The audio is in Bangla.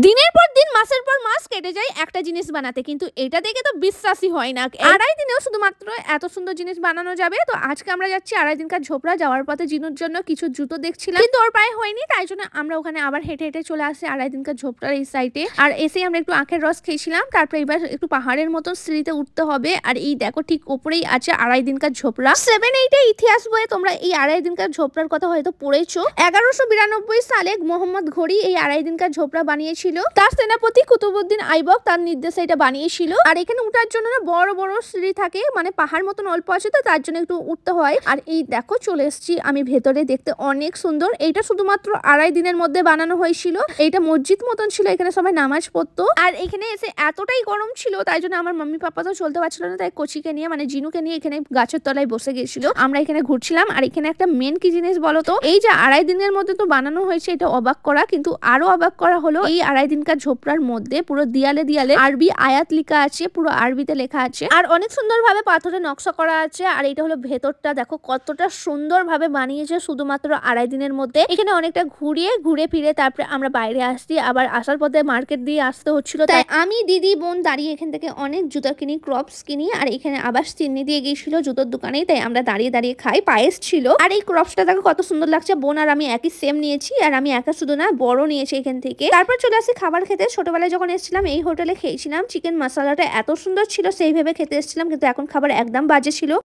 দিনের পর দিন মাসের পর মাস কেটে যায় একটা জিনিস বানাতে, কিন্তু এটা দেখে তো বিশ্বাসই হয় না আড়াই দিনেও শুধুমাত্র এত সুন্দর জিনিস বানানো যাবে। তো আজকে আমরা যাচ্ছি আড়াই দিনকার ঝোপড়া। যাওয়ার পথে জিনুর জন্য কিছু জুতো দেখছিলাম, কিন্তু ওর পায়ে হয়নি, তাই জন্য আমরা ওখানে আবার হেঁটে হেঁটে চলে আসি আড়াই দিনকার ঝোপড়ার এই সাইডে। আর এসেই আমরা একটু আখের রস খেয়েছিলাম, তারপরে এবার একটু পাহাড়ের মতো সিঁড়িতে উঠতে হবে। আর এই দেখো ঠিক উপরেই আছে আড়াই দিনকার ঝোপড়া। 7-8 ইতিহাস বইয়ে তোমরা এই আড়াই দিনকার ঝোপড়ার কথা হয়তো পড়েছো। 1192 সালে মোহাম্মদ ঘড়ি এই আড়াই দিনকার ঝোপড়া বানিয়েছিল। তার সেনাপতি কুতুবউদ্দিন আইবক তার নির্দেশে এটা বানিয়েছিল। আর এখানে উঠার জন্য না বড় বড় সিঁড়ি থাকে, মানে পাহাড় মতন অল্প আছে, তো তার জন্য একটু উঠতে হয়। আর এই দেখো চলে এসেছি আমি ভেতরে, দেখতে অনেক সুন্দর। এইটা শুধুমাত্র আড়াই দিনের মধ্যে বানানো হয়েছিল। এইটা মসজিদ মতন ছিল, এখানে সবাই নামাজ পড়তো। আর এখানে এসে এতটাই গরম ছিল, তাই জন্য আমার মাম্মি পাপা তো চলতে পারছিল না, তাই কচিকে নিয়ে মানে জিনুকে নিয়ে এখানে গাছের তলায় বসে গেছিল। আমরা এখানে ঘুরছিলাম। আর এখানে একটা মেন কি জিনিস বলতো, এই যে আড়াই দিনের মধ্যে তো বানানো হয়েছে, এটা অবাক করা। কিন্তু আরো অবাক করা হলো এই আড়াই দিনকার ঝোপড়ার মধ্যে পুরো দিয়ালে দিয়ালে আরবি আয়াত লেখা আছে, পুরো আরবিতে লেখা আছে। আর অনেক সুন্দর ভাবে পাথরে নকশা করা আছে। আর এটা হলো ভেতরটা, দেখো কতটা সুন্দর ভাবে বানিয়েছে শুধুমাত্র আড়াই দিনের মধ্যে। এখানে অনেকটা ঘুরে ফিরে তারপরে আমরা বাইরে আসছি। আবার আসার পথে মার্কেট দিয়ে আসতে হচ্ছিল, তাই আমি দিদি বোন দাঁড়িয়ে এখান থেকে অনেক জুতা কিনি, ক্রপস কিনি। আর এখানে আবার চিনি দিয়ে গিয়েছিল জুতোর দোকানে, তাই আমরা দাঁড়িয়ে দাঁড়িয়ে খাই। পায়েস ছিল। আর এই ক্রপসটা দেখো কত সুন্দর লাগছে। বোন আর আমি একই সেম নিয়েছি, আর আমি একা শুধু না বড় নিয়েছি এখান থেকে। তারপর চলে আসি খাবার খেতে। ছোটবেলায় যখন এসেছিলাম এই হোটেলে খেয়েছিলাম, চিকেন মশলাটা এত সুন্দর ছিল সেই ভেবে খেতে এসেছিলাম, কিন্তু এখন খাবার একদম বাজে ছিল।